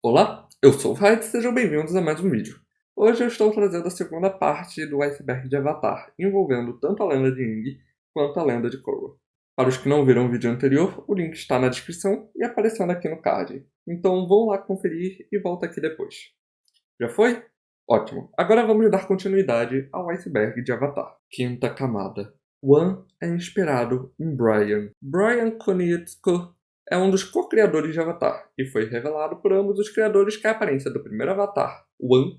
Olá, eu sou o Raid, sejam bem-vindos a mais um vídeo. Hoje eu estou trazendo a segunda parte do iceberg de Avatar, envolvendo tanto a lenda de Aang quanto a lenda de Korra. Para os que não viram o vídeo anterior, o link está na descrição e aparecendo aqui no card. Então vão lá conferir e volta aqui depois. Já foi? Ótimo. Agora vamos dar continuidade ao iceberg de Avatar. Quinta camada. Wan é inspirado em Brian. Brian Konietzko é um dos co-criadores de Avatar, e foi revelado por ambos os criadores que a aparência do primeiro Avatar, Wan,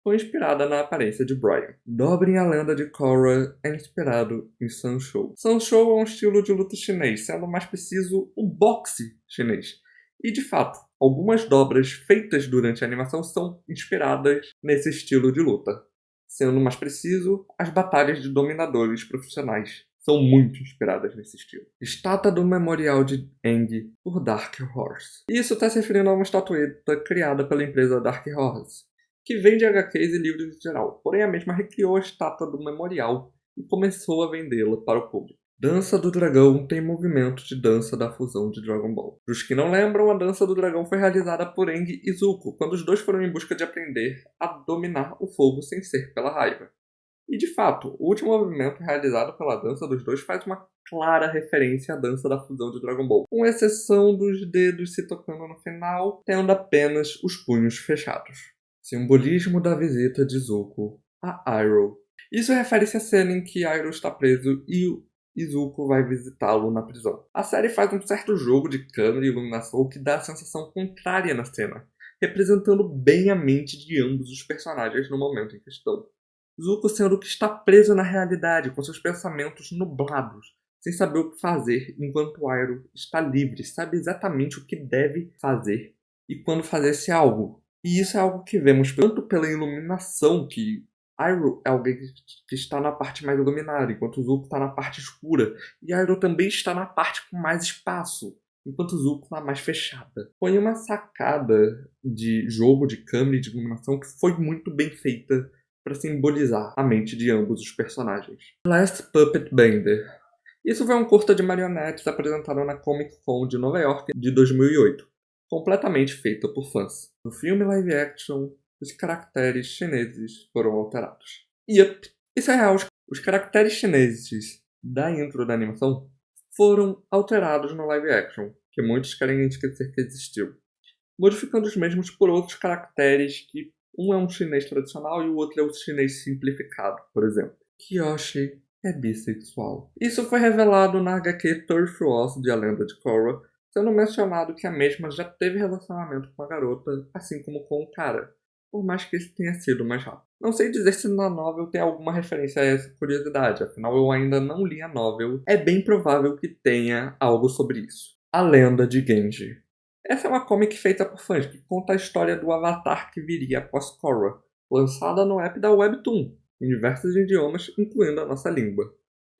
foi inspirada na aparência de Brian. Dobrem a lenda de Korra é inspirado em Sanshou. Sanshou é um estilo de luta chinês, sendo mais preciso, o boxe chinês. E de fato, algumas dobras feitas durante a animação são inspiradas nesse estilo de luta. Sendo mais preciso, as batalhas de dominadores profissionais são muito inspiradas nesse estilo. Estátua do Memorial de Aang por Dark Horse. Isso está se referindo a uma estatueta criada pela empresa Dark Horse, que vende HQs e livros em geral, porém a mesma recriou a estátua do Memorial e começou a vendê-la para o público. Dança do Dragão tem movimento de dança da fusão de Dragon Ball. Para os que não lembram, a Dança do Dragão foi realizada por Aang e Zuko, quando os dois foram em busca de aprender a dominar o fogo sem ser pela raiva. E de fato, o último movimento realizado pela dança dos dois faz uma clara referência à dança da fusão de Dragon Ball, com exceção dos dedos se tocando no final, tendo apenas os punhos fechados. Simbolismo da visita de Zuko a Iroh. Isso refere-se à cena em que Iroh está preso e Zuko vai visitá-lo na prisão. A série faz um certo jogo de câmera e iluminação que dá a sensação contrária na cena, representando bem a mente de ambos os personagens no momento em questão. Zuko sendo que está preso na realidade, com seus pensamentos nublados, sem saber o que fazer, enquanto Iroh está livre, sabe exatamente o que deve fazer e quando fazer esse algo. E isso é algo que vemos tanto pela iluminação, que Iroh é alguém que está na parte mais iluminada, enquanto Zuko está na parte escura, e Iroh também está na parte com mais espaço, enquanto Zuko está mais fechada. Foi uma sacada de jogo de câmera e de iluminação que foi muito bem feita para simbolizar a mente de ambos os personagens. Last Puppet Bender. Isso foi um curta de marionetes apresentado na Comic Con de Nova York de 2008, completamente feito por fãs. No filme live action, os caracteres chineses foram alterados. Yep, isso é real. Os caracteres chineses da intro da animação foram alterados no live action, que muitos querem esquecer que existiu, modificando os mesmos por outros caracteres que um é um chinês tradicional e o outro é um chinês simplificado, por exemplo. Kyoshi é bissexual. Isso foi revelado na HQ Turf Wars de A Lenda de Korra, sendo mencionado que a mesma já teve relacionamento com a garota, assim como com o cara, por mais que isso tenha sido mais rápido. Não sei dizer se na novel tem alguma referência a essa curiosidade, afinal eu ainda não li a novel. É bem provável que tenha algo sobre isso. A Lenda de Genji. Essa é uma comic feita por fãs que conta a história do Avatar que viria após Korra, lançada no app da Webtoon, em diversos idiomas, incluindo a nossa língua.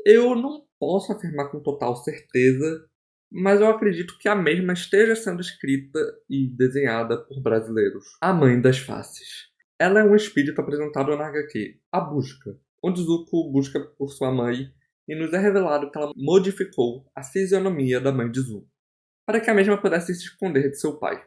Eu não posso afirmar com total certeza, mas eu acredito que a mesma esteja sendo escrita e desenhada por brasileiros. A Mãe das Faces. Ela é um espírito apresentado na HQ, A Busca, onde Zuko busca por sua mãe e nos é revelado que ela modificou a fisionomia da mãe de Zuko, para que a mesma pudesse se esconder de seu pai.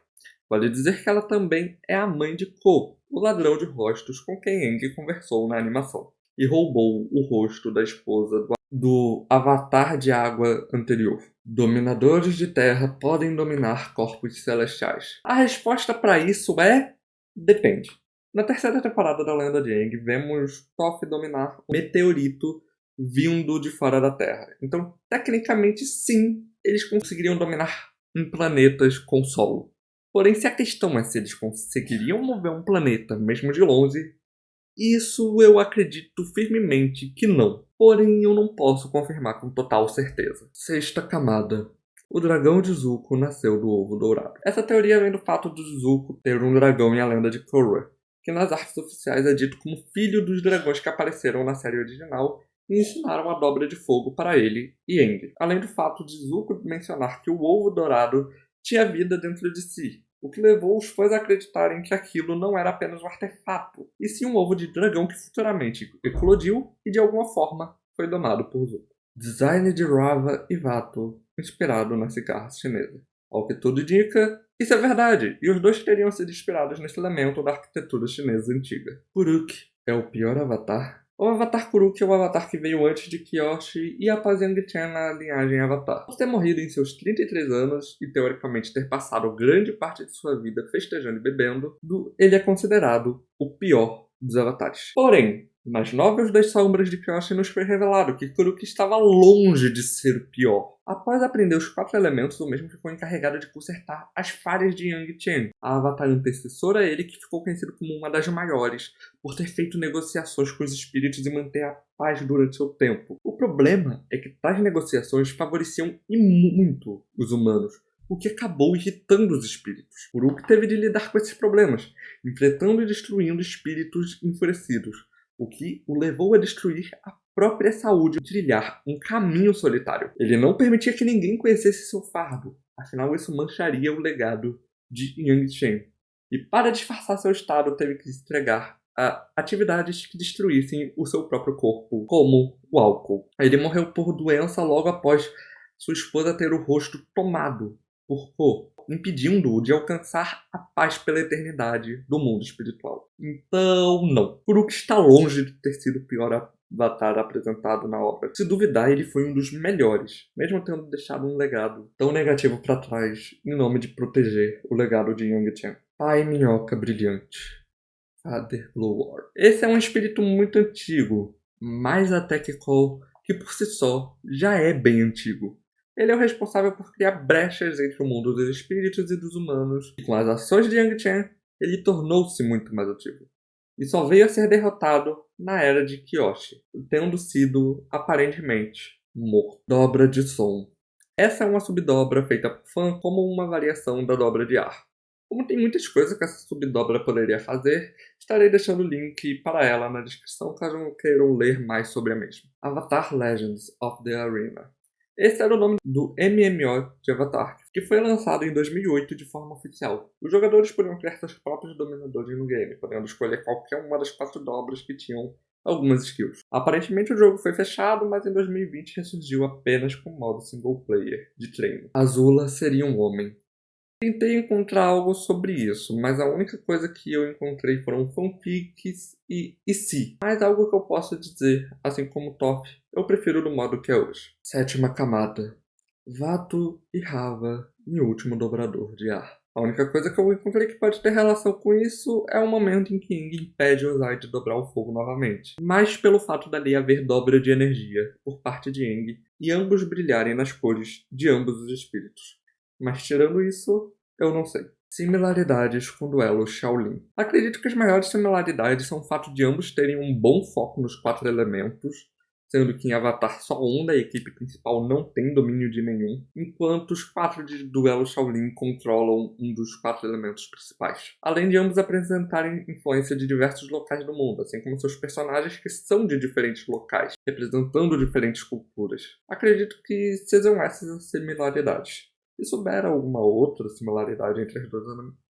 Vale dizer que ela também é a mãe de Ko, o ladrão de rostos com quem Aang conversou na animação, e roubou o rosto da esposa do Avatar de Água anterior. Dominadores de terra podem dominar corpos celestiais. A resposta para isso é... depende. Na terceira temporada da Lenda de Aang, vemos Toph dominar um meteorito vindo de fora da Terra. Então, tecnicamente, sim, eles conseguiriam dominar planetas com solo. Porém, se a questão é se eles conseguiriam mover um planeta, mesmo de longe, isso eu acredito firmemente que não. Porém, eu não posso confirmar com total certeza. Sexta camada. O dragão de Zuko nasceu do ovo dourado. Essa teoria vem do fato de Zuko ter um dragão em A Lenda de Korra, que nas artes oficiais é dito como filho dos dragões que apareceram na série original e ensinaram a dobra de fogo para ele e Aang. Além do fato de Zuko mencionar que o ovo dourado tinha vida dentro de si, o que levou os fãs a acreditarem que aquilo não era apenas um artefato, e sim um ovo de dragão que futuramente eclodiu e de alguma forma foi domado por Zuko. Design de Rava e Vato, inspirado na cigarra chinesa. Ao que tudo indica, Isso é verdade, e os dois teriam sido inspirados nesse elemento da arquitetura chinesa antiga. Kuruk é o pior avatar? O Avatar Kuruk é o avatar que veio antes de Kyoshi e após Yang Chen na linhagem Avatar. Por ter morrido em seus 33 anos e teoricamente ter passado grande parte de sua vida festejando e bebendo, ele é considerado o pior dos avatares. Porém, nas Novelas das Sombras de Kyoshi nos foi revelado que Kuruk estava longe de ser o pior. Após aprender os 4 elementos, o mesmo ficou encarregado de consertar as falhas de Yang Chen, a avatar antecessora a ele que ficou conhecido como uma das maiores, por ter feito negociações com os espíritos e manter a paz durante seu tempo. O problema é que tais negociações favoreciam e muito os humanos, o que acabou irritando os espíritos. Kuruk teve de lidar com esses problemas, enfrentando e destruindo espíritos enfurecidos, o que o levou a destruir a própria saúde e trilhar um caminho solitário. Ele não permitia que ninguém conhecesse seu fardo, afinal isso mancharia o legado de Yang Chen. E para disfarçar seu estado, teve que se entregar a atividades que destruíssem o seu próprio corpo, como o álcool. Ele morreu por doença logo após sua esposa ter o rosto tomado por cor, impedindo-o de alcançar a paz pela eternidade do mundo espiritual. Então, não. Kuruk está longe de ter sido o pior avatar apresentado na obra. Se duvidar, ele foi um dos melhores, mesmo tendo deixado um legado tão negativo para trás em nome de proteger o legado de Yang Chen. Pai Minhoca Brilhante, Father Blue War. Esse é um espírito muito antigo, mais até que Cole, que por si só já é bem antigo. Ele é o responsável por criar brechas entre o mundo dos espíritos e dos humanos, e com as ações de Yang Chen, ele tornou-se muito mais ativo. E só veio a ser derrotado na era de Kyoshi, tendo sido, aparentemente, morto. Dobra de som. Essa é uma subdobra feita por fã como uma variação da dobra de ar. Como tem muitas coisas que essa subdobra poderia fazer, estarei deixando o link para ela na descrição caso queiram ler mais sobre a mesma. Avatar Legends of the Arena. Esse era o nome do MMO de Avatar, que foi lançado em 2008 de forma oficial. Os jogadores podiam criar seus próprios dominadores no game, podendo escolher qualquer uma das 4 dobras que tinham algumas skills. Aparentemente o jogo foi fechado, mas em 2020 ressurgiu apenas com modo single player de treino. Azula seria um homem. Tentei encontrar algo sobre isso, mas a única coisa que eu encontrei foram fanfics e se. Mas algo que eu posso dizer, assim como Toph, eu prefiro do modo que é hoje. 7ª camada. Vato e Rava em último dobrador de ar. A única coisa que eu encontrei que pode ter relação com isso é o momento em que Ing impede Ozai de dobrar o fogo novamente. Mas pelo fato dali haver dobra de energia por parte de Ing e ambos brilharem nas cores de ambos os espíritos. Mas tirando isso, eu não sei. Similaridades com duelo Shaolin. Acredito que as maiores similaridades são o fato de ambos terem um bom foco nos 4 elementos, sendo que em Avatar só um da equipe principal não tem domínio de nenhum, enquanto os 4 de duelo Shaolin controlam um dos 4 elementos principais. Além de ambos apresentarem influência de diversos locais do mundo, assim como seus personagens que são de diferentes locais, representando diferentes culturas. Acredito que sejam essas as similaridades. Se souber alguma outra similaridade entre as 2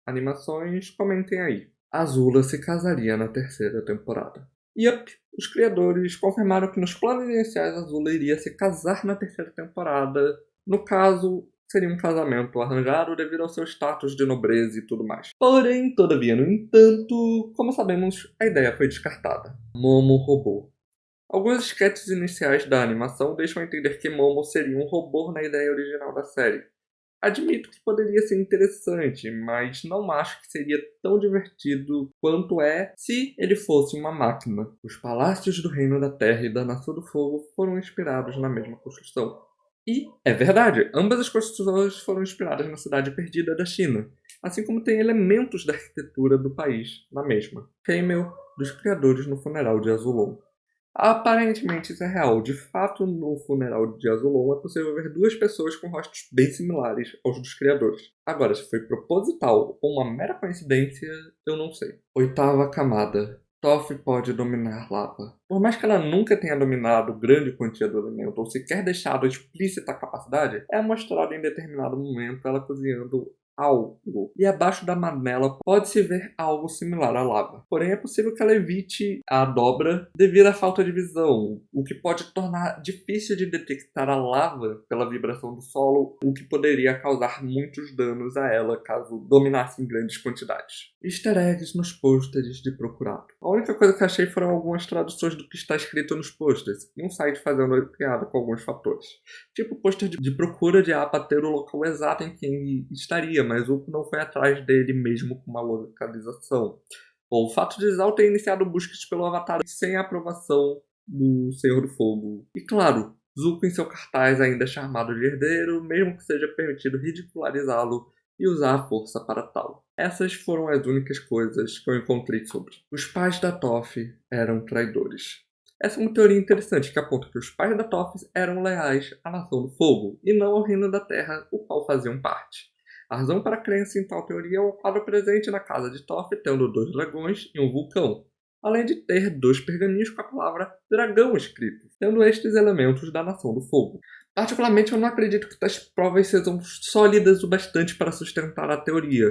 animações, comentem aí. Azula se casaria na 3ª temporada. Yup, os criadores confirmaram que nos planos iniciais Azula iria se casar na 3ª temporada. No caso, seria um casamento arranjado devido ao seu status de nobreza e tudo mais. Porém, todavia, no entanto, como sabemos, a ideia foi descartada. Momo robô. Alguns sketches iniciais da animação deixam entender que Momo seria um robô na ideia original da série. Admito que poderia ser interessante, mas não acho que seria tão divertido quanto é se ele fosse uma máquina. Os palácios do Reino da Terra e da Nação do Fogo foram inspirados na mesma construção. E é verdade, ambas as construções foram inspiradas na Cidade Perdida da China, assim como tem elementos da arquitetura do país na mesma. Camel, dos criadores no funeral de Azulon. Aparentemente isso é real. De fato, no funeral de Azulon é possível ver 2 pessoas com rostos bem similares aos dos criadores. Agora, se foi proposital ou uma mera coincidência, eu não sei. 8ª camada. Toph pode dominar lava. Por mais que ela nunca tenha dominado grande quantia do elemento ou sequer deixado explícita a capacidade, é mostrado em determinado momento ela cozinhando algo, e abaixo da manela pode-se ver algo similar à lava. Porém, é possível que ela evite a dobra devido à falta de visão, o que pode tornar difícil de detectar a lava pela vibração do solo, o que poderia causar muitos danos a ela caso dominasse em grandes quantidades. Easter eggs nos pôsteres de procurado. A única coisa que achei foram algumas traduções do que está escrito nos pôsteres, e um site fazendo piada com alguns fatores. Tipo o pôster de procura de Appa ter o local exato em que ele estaria, mas o não foi atrás dele mesmo com uma localização. Ou o fato de Zal ter iniciado buscas pelo Avatar sem a aprovação do Senhor do Fogo. E claro, Zuko em seu cartaz ainda é chamado de herdeiro, mesmo que seja permitido ridicularizá-lo e usar a força para tal. Essas foram as únicas coisas que eu encontrei sobre. Os pais da Toph eram traidores. Essa é uma teoria interessante que aponta que os pais da Toph eram leais à Nação do Fogo e não ao Reino da Terra, o qual faziam parte. A razão para a crença em tal teoria é o quadro presente na casa de Toph tendo 2 dragões e um vulcão, além de ter 2 pergaminhos com a palavra dragão escrito, tendo estes elementos da Nação do Fogo. Particularmente, eu não acredito que tais provas sejam sólidas o bastante para sustentar a teoria,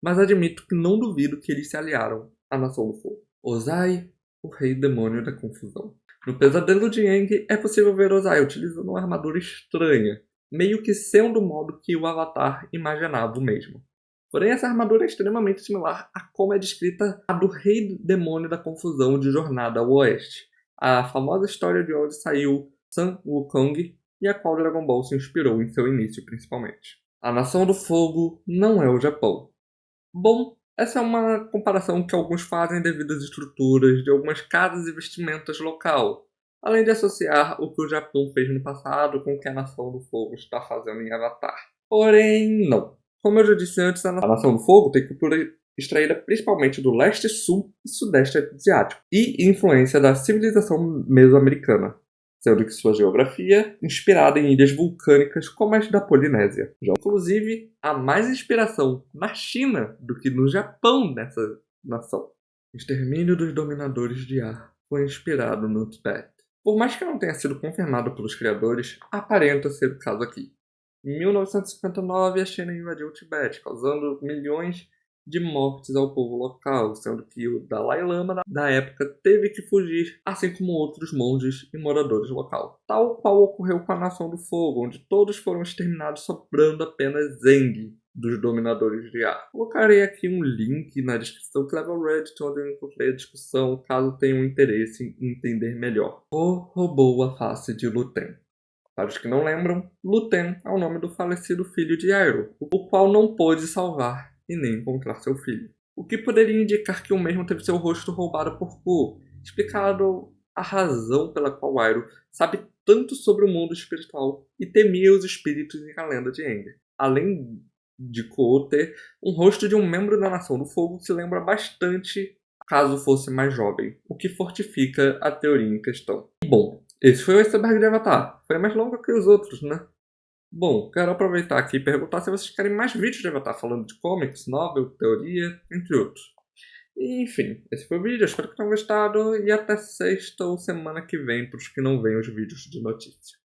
mas admito que não duvido que eles se aliaram à Nação do Fogo. Ozai, o rei demônio da confusão. No pesadelo de Aang, é possível ver Ozai utilizando uma armadura estranha, meio que sendo o modo que o Avatar imaginava o mesmo. Porém, essa armadura é extremamente similar a como é descrita a do rei demônio da confusão de Jornada ao Oeste, a famosa história de onde saiu Sun Wukong e a qual Dragon Ball se inspirou em seu início principalmente. A Nação do Fogo não é o Japão. Bom, essa é uma comparação que alguns fazem devido às estruturas de algumas casas e vestimentas local, além de associar o que o Japão fez no passado com o que a Nação do Fogo está fazendo em Avatar. Porém, não. Como eu já disse antes, a Nação do Fogo tem cultura extraída principalmente do leste, sul e sudeste asiático, e influência da civilização mesoamericana, sendo que sua geografia inspirada em ilhas vulcânicas como as da Polinésia. Já, inclusive, há mais inspiração na China do que no Japão nessa nação. O extermínio dos dominadores de ar foi inspirado no Tibete. Por mais que não tenha sido confirmado pelos criadores, aparenta ser o caso aqui. Em 1959, a China invadiu o Tibete, causando milhões de mortes ao povo local, sendo que o Dalai Lama da época teve que fugir, assim como outros monges e moradores locais. Tal qual ocorreu com a Nação do Fogo, onde todos foram exterminados, sobrando apenas Zeng, dos dominadores de ar. Colocarei aqui um link na descrição que leva ao Reddit, onde eu encontrei a discussão, caso tenham interesse em entender melhor. O roubou a face de Luten. Para os que não lembram, Luten é o nome do falecido filho de Iroh, o qual não pôde salvar e nem encontrar seu filho. O que poderia indicar que o mesmo teve seu rosto roubado por Ku, explicado a razão pela qual Iroh sabe tanto sobre o mundo espiritual e temia os espíritos em a lenda de Aang. Além de Ku ter um rosto de um membro da Nação do Fogo que se lembra bastante caso fosse mais jovem, o que fortifica a teoria em questão. Bom, esse foi o iceberg de Avatar. Foi mais longo que os outros, né? Bom, quero aproveitar aqui e perguntar se vocês querem mais vídeos de Avatar falando de comics, novel, teoria, entre outros. E, enfim, esse foi o vídeo, espero que tenham gostado e até sexta ou semana que vem para os que não veem os vídeos de notícia.